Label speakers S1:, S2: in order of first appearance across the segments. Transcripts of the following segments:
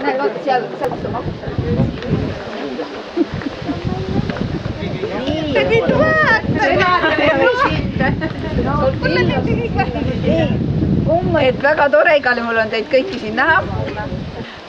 S1: näe, vaata seal kus on makus.
S2: Tegid
S1: et väga tore igal juhul on teid kõiki siin näha.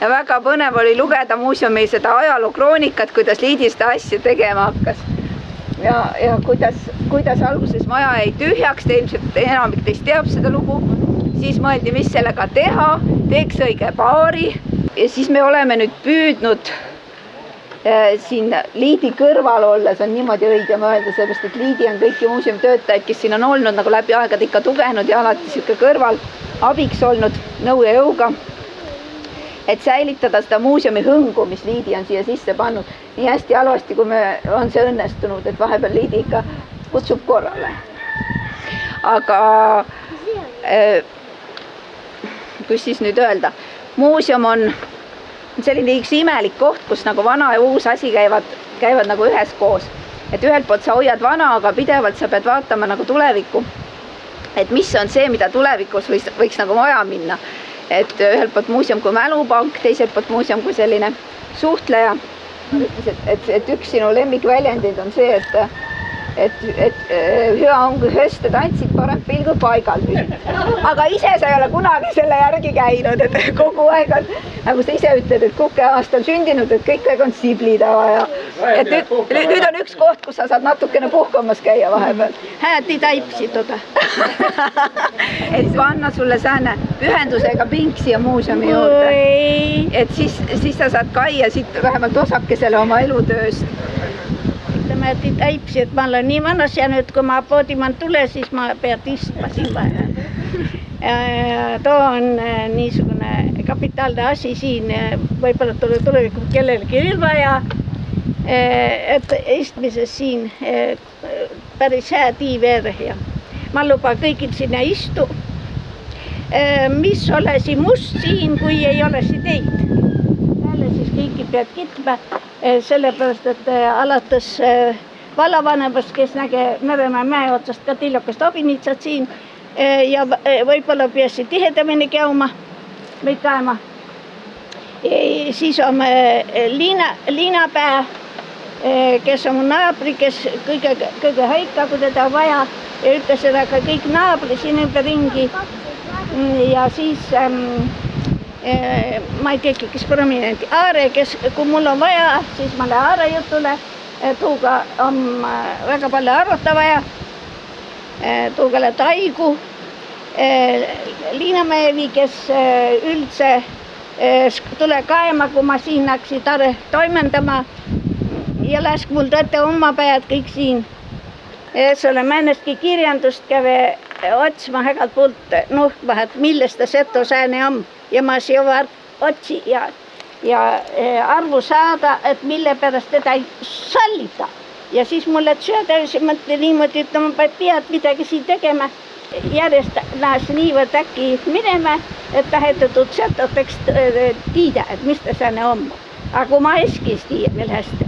S1: Ja väga põnev oli lugeda muuseumi seda ajaloo-kroonikat, kuidas Liidi seda asja tegema hakkas. Ja kuidas alguses maja jäi tühjaks, ilmselt enamik teist teab seda lugu. Siis mõeldi, mis sellega teha, teeks õige paari. Ja siis me oleme nüüd püüdnud siin Liidi kõrval olles on niimoodi õige mõelda, sellepärast et Liidi on kõiki muuseumi töötajaid, kes siin on olnud nagu läbi aegade ikka tugenud ja alati siuke kõrval abiks olnud nõu ja jõuga. Et säilitada seda muuseumi hõngu, mis Liidi on siia sisse pannud. Nii hästi halvasti, kui on see õnnestunud, et vahepeal Liidi ikka kutsub korrale. Aga kus siis nüüd öelda? Muuseum on selline üks imelik koht, kus nagu vana ja uus asi käivad nagu ühes koos. Et ühelt poolt sa hoiad vana, aga pidevalt sa pead vaatama nagu tulevikku. Et mis on see, mida tulevikus võiks nagu vaja minna. Et ühelt poolt muuseum kui mälupank, teiselt poolt muuseum kui selline suhtleja. Et üks sinu lemmikväljendid on see, et hea on, kui höste tantsid, parem pilgud paigal. Aga ise sa ei ole kunagi selle järgi käinud, et kogu aeg on, nagu sa ise ütled, et kuke aastal sündinud, et kõik aeg on siblidava ja et nüüd on üks koht, kus sa saad natukene puhkamas käia vahepeal.
S2: Hääti taipsi toda.
S1: Et panna sulle sääne pühendusega pink siia muuseumi juurde. Et siis sa saad käia siit vähemalt osakesele oma elutööst.
S2: Mä taipsi, et mä olen niin vanhas ja nyt kun mä potiman tulee, siis mä peat istuma siin vahel. Too on niisugune kapitaalne asi siin, võib-olla tulevikus kellelegi ilma et istmises siin päris hea tiiver ja ma luban kõigil sinna istu. Mis olesi must siin, kui ei olesi teid. Jälle siis kõiki pead kitma. Sellepärast, et alates vallavanemast, kes näge Meremäe mäe otsast ka tillokast obinitsat siin ja võib-olla peasi tihedamini käima või käima. Siis on Liinapää, kes on mu naabri, kes kõige haika, kui teda vaja ja ütles seda ka kõik naabri siin ümber ringi. Ja siis ma ei teegi, kes prominenti. Aare, kes, kui mul on vaja, siis ma lähen Aare jutule. Tuuga on väga palju arvata vaja. Tuuga lähen Taigu. Liinamäevi, kes üldse tule kaema, kui ma siin hakkasin toimendama. Ja lask mul tõtte oma päevad kõik siin. Selle männestki kirjandust käve otsima hägalt poolt nuhkma, et millest ta seto sääne on. Ja ma siia otsi ja arvu saada, et mille pärast teda ei sallita. Ja siis mulle söödäisi mõtle niimoodi, et ma pead midagi siin tegema. Järjest näes niivõrd äkki minema, et tahetatud setoteks tiida, et mis ta sääne on. Aga kui ma eskis tiia veel hästi,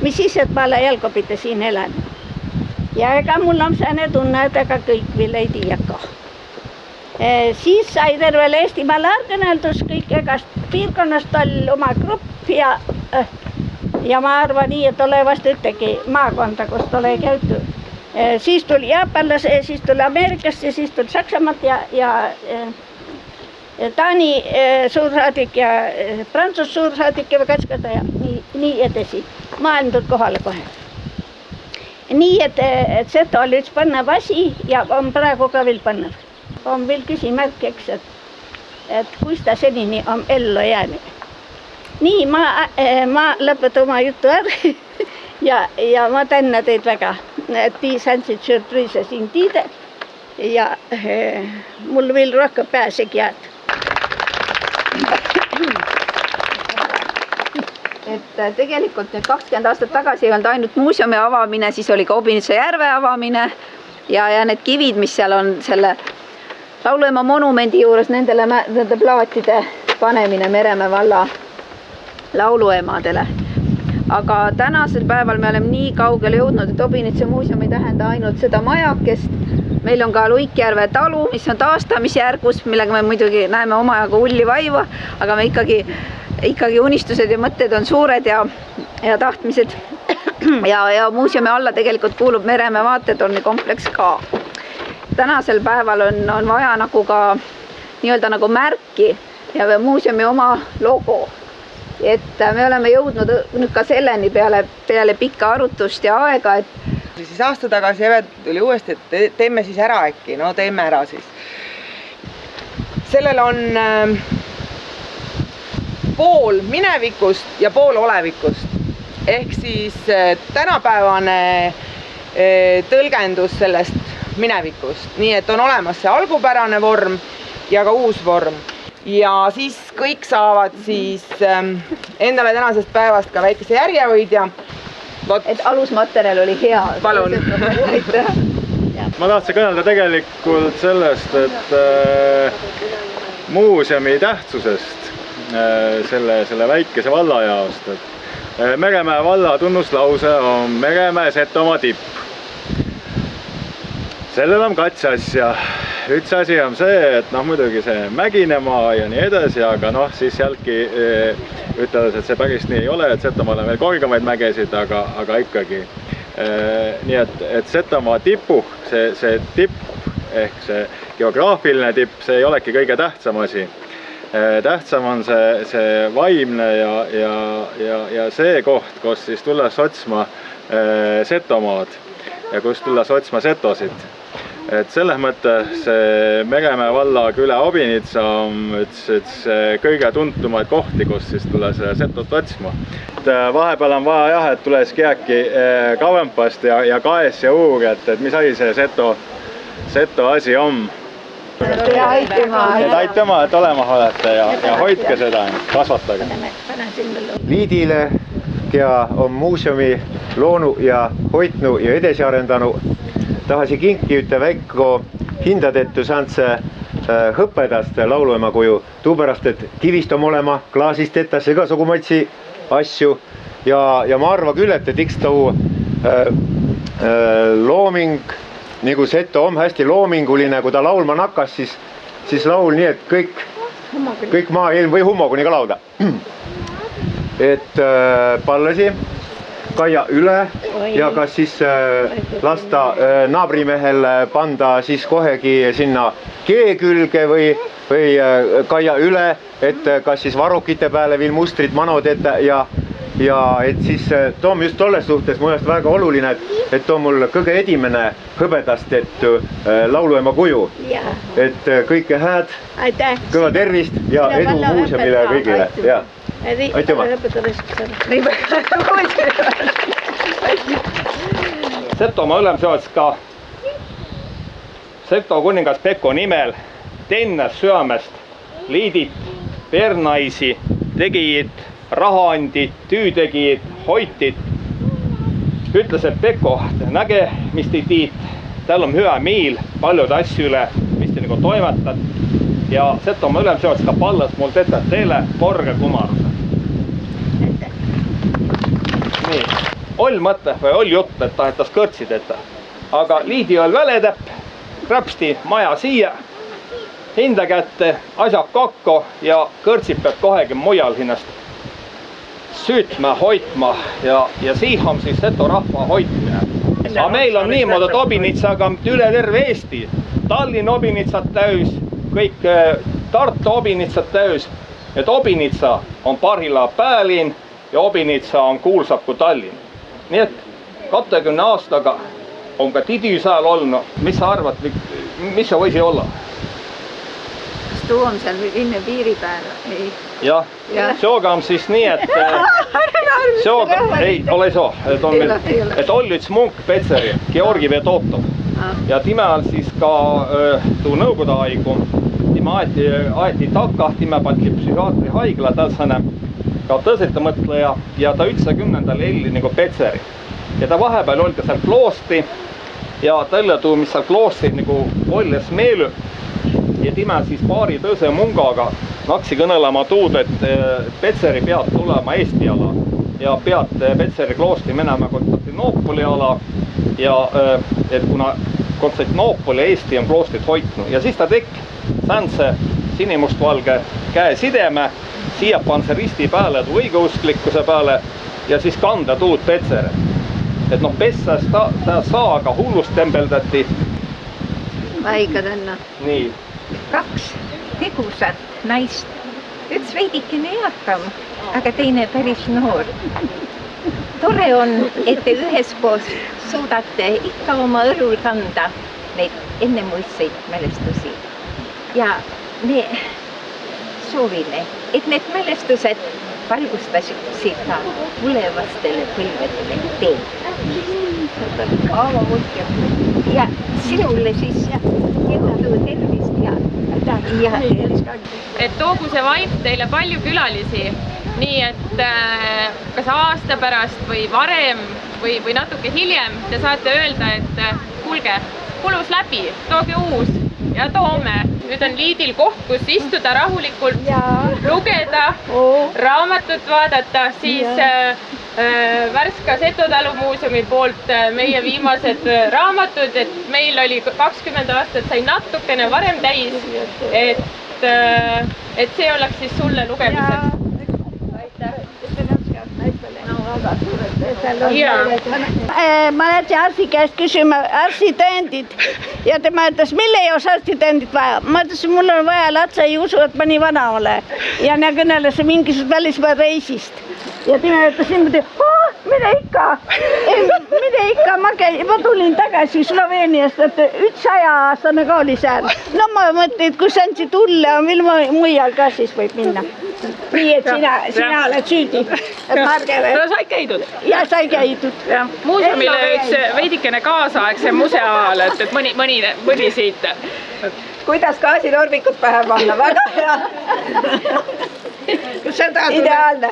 S2: mis siis, et ma olen jalgopite siin elan. Ja ega mul on sääne tunne, et ega kõik veel ei tiia ka. Siis sai tervel Eestimaal argenäldus kõik egast piirkonnast oli oma grupp ja ma arvan nii, et ole vast ühtegi maakonda, kus ole käytud. Siis tuli Jaapanlase, siis tuli Ameerikast ja siis tuli Saksamaalt ja Taani suursaadik ja Prantsus suursaadik ja katskada ja nii edasi. Maailm tuli kohale kohe. Nii, et seda oli üks põnev asi ja on praegu ka veel põnev. On veel küsimärk, eks, et kus ta senini on ellu jäänud. Nii, ma lõpetan oma jutu ära ja ma tänan teid väga, et saansid sürpriise siin tiide ja mul veel rohkem pääsegi jääd.
S1: Et tegelikult nüüd 20 aastat tagasi ei olnud ainult muuseumi avamine, siis oli ka Obinitsa järve avamine ja need kivid, mis seal on selle Lauluema monumendi juures nende plaatide panemine Meremäe valla lauluemadele. aga tänasel päeval me oleme nii kaugele jõudnud, et Obinitsa muuseum ei tähenda ainult seda majakest. Meil on ka Luikjärve talu, mis on taastamisjärgus, millega me muidugi näeme omajaga hulli vaiva, aga me ikkagi unistused ja mõtted on suured ja tahtmised. Ja muuseumi alla tegelikult kuulub Meremäe vaatetorni kompleks ka. Tänasel päeval on vaja nagu ka nii-öelda nagu märki ja muuseumi oma logo. Et me oleme jõudnud nüüd ka selleni peale pikka arutust ja aega, et
S3: siis aasta tagasi Eve tuli uuesti, et teeme siis ära äkki, no teeme ära siis. Sellel on pool minevikust ja pool olevikust. Ehk siis tänapäevane tõlgendus sellest minevikust. Nii et on olemas see algupärane vorm ja ka uus vorm. Ja siis kõik saavad siis endale tänasest päevast ka väikese järjehoidja.
S1: Et alusmaterjal oli hea.
S3: Palun.
S4: Ma tahtsin kõnelda tegelikult sellest, et muuseumi tähtsusest selle väikese valla jaost. Meremäe valla tunnuslause on Meremäe Setomaa tipp. Sellel on kaks asja. Üks asi on see, et muidugi see mäginemaa ja nii edasi, aga siis jälgi ütledes, et see päris nii ei ole, et Setomaal on veel korgemaid mägesid, aga ikkagi. Nii et Setomaa tipu, see tipp ehk see geograafiline tipp, see ei olegi kõige tähtsam asi. Tähtsam on see vaimne ja see koht, kus siis tulles otsma Setomaad ja kus tulles otsma setosid. Et selles mõttes Meremäe valla küla Obinitsa on üks kõige tuntumaid kohti, kus siis tulles setot otsma. Vahepeal on vaja jah, et tuleski äkki kavempast ja kaes ja uur, et mis asi see seto asi on. Et aitama, et olema olete ja hoidke seda, kasvatage.
S5: Liidile, keda on muuseumi loonu ja hoitnu ja edasi arendanu, tahasi kinki ütte väikko hindadettu saantse hõppedast lauluemakuju, tuupärast, et kivist on olema, klaasist etas igasugumatsi asju ja ma arva küll, et iks too looming, nagu Seto on hästi loominguline, kui ta laulma nakkas, siis laul nii, et kõik maailm või hummoguni ka lauda. Et pallasi Kaia üle ja kas siis lasta naabrimehel panda siis kohegi sinna kee külge või Kaia üle, et kas siis varukite peale veel mustrid manod ette ja et siis toom just tolles suhtes mu väga oluline, et too mul kõige edimene hõbedast, et lauluema kuju. Et kõike hääd, kõva tervist ja edu muuseumile kõigile. Aitüma!
S6: Setomaa ülemseots ka Seto kuningas Pekko nimel tennas süömest liidid, pernaisi, tegijid, rahaandid, tüütegijid, hoitid. Ütles, et Pekko, näge, mis te tiid, tal on hüa miil, paljud asju üle, mis te nagu toimetad. Ja Setomaa ülemseots ka pallas mul teete teile korge kumaruse. Nii, oll mõte või oll jutt, et tahetas kõrtsid ette. Aga liidi oll väletäpp, krapsti maja siia, hinda kätte, asjad kokku ja kõrtsid peab kohegi mujal hinnast süütma, hoitma ja siin on siis Seto rahva hoitmine. Aga meil on niimoodi, et Obinitsaga üle terve Eesti, Tallinn Obinitsat täis, kõik Tartu Obinitsat täis, et Obinitsa on Parhila päälinn ja Obinitsa on kuulsab kui Tallinn. Nii et 20 aastaga on ka Tidüsääl olnud. Mis sa arvad, mis see võisi olla?
S1: Kas tuu on seal linna piiri peal?
S6: Jah, seoga on siis nii, et ei ole soo, et oli üks munk Petseri, Georgi Vedotov ja time on siis ka tuu nõukogude haigu. Time aeti takka, time pandi psühhiaatri haigla, tähtsane ka tõsetamõtleja ja ta 90. elli nagu Petseri. Ja ta vahepeal oli ka seal kloosti ja talle tuu, mis seal kloosti nagu olles meelü. Ja time siis paari tõse mungaga naksi kõnelema tuud, et Petseri peab tulema Eesti ala. ja pealt Petseri kloostri minema Konstantinoopoli ala ja et kuna Konstantinoopoli Eesti on kloostrit hoidnud ja siis ta tegi säänse sinimustvalge käesideme, siia panse risti peale õigeusklikkuse peale ja siis kanda tuud Petsere. Et noh, Petsas ta saaga hullust tembeldati.
S1: Väiga tänna.
S6: Nii.
S7: 2 tegusat naist. Üks veidikene eakam, aga teine päris noor. Tore on, et te üheskoos suudate ikka oma õlul kanda neid ennemuistseid mälestusi. Ja me soovime, et need mälestused valgustasid ka tulevastele põlvedele teed. Ja sinule siis jõudu tervist ja
S8: et toogu see vaip teile palju külalisi, nii et kas aasta pärast või varem või natuke hiljem te saate öelda, et kuulge, kulus läbi, tooge uus ja toome. Nüüd on Liidil koht, kus istuda rahulikult, lugeda, raamatut vaadata, siis Värska Seto talumuuseumi poolt meie viimased raamatud, et meil oli 20 aastat sai natukene varem täis, et see oleks siis sulle lugemiseks.
S2: Ma läksin arsti käest küsima arstitõendid ja tema ütles, mille ei ole arstitõendid vaja. Ma ütlesin, mul on vaja lapse ei usu, et ma nii vana olen. Ja ne kõneles mingisugust välismaa reisist. Ja tema ütles niimoodi, mine ikka, ma tulin tagasi Sloveeniast, et 100-aastane ka oli seal. No ma mõtlen, et kui sain siit tulla, mil mujal ka siis võib minna. Nii, et sina oled süüdi.
S8: No sai käidud.
S2: Ja sai käidud.
S8: Muuseumile üks veidikene kaasaegse museaal, et mõni siit.
S1: Kuidas gaasitorbikud pähe panna, väga hea. Ideaalne.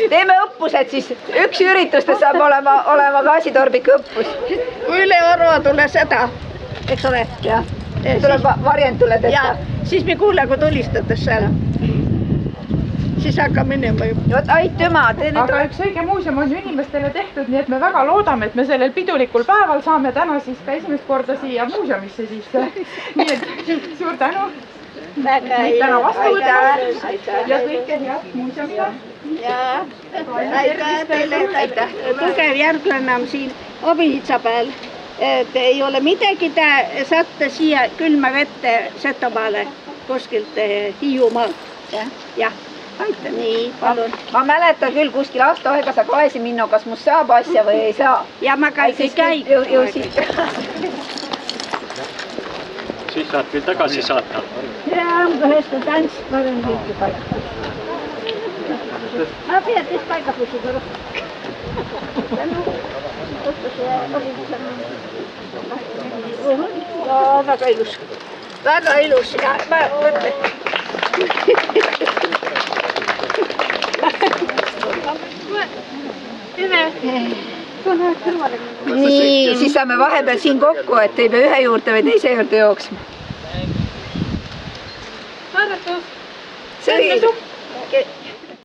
S1: Teeme õppused siis. Üks üritustes saab olema gaasitorbiku õppus.
S2: Üle Orva tule seda, eks ole?
S1: Tuleb varjend tule tehta.
S2: Ja siis me kuule, kui tulistades seal. Siis hakkab minema juba.
S1: Aitüma.
S9: Aga üks õige muuseum on ju inimestele tehtud, nii et me väga loodame, et me sellel pidulikul päeval saame täna siis ka esimest korda siia muuseumisse sisse. Nii et suur tänu. Täna vastu võtta ja kõike head muuseumile.
S2: Aitäh. Tugev järglane on siin Obilitsa peal. Et ei ole midagi, te saate siia külma vette Setomaale kuskilt Hiiumaalt. Jah. Nii, palun.
S1: Ma mäletan küll kuskil aastaaega sa kaesi minna, kas must saab asja või ei saa.
S2: Ja ma käisin käik.
S10: Siis saad küll tagasi saata.
S2: Ja, ühest tants, ma olen kõiki paika. Ma pead vist paika püsida rohkem. Väga ilus. Väga ilus. Ja ma mõtlen.
S1: Nii, siis saame vahepeal siin kokku, et ei pea ühe juurde või teise juurde jooksma.
S8: Vaadatus.
S1: See oli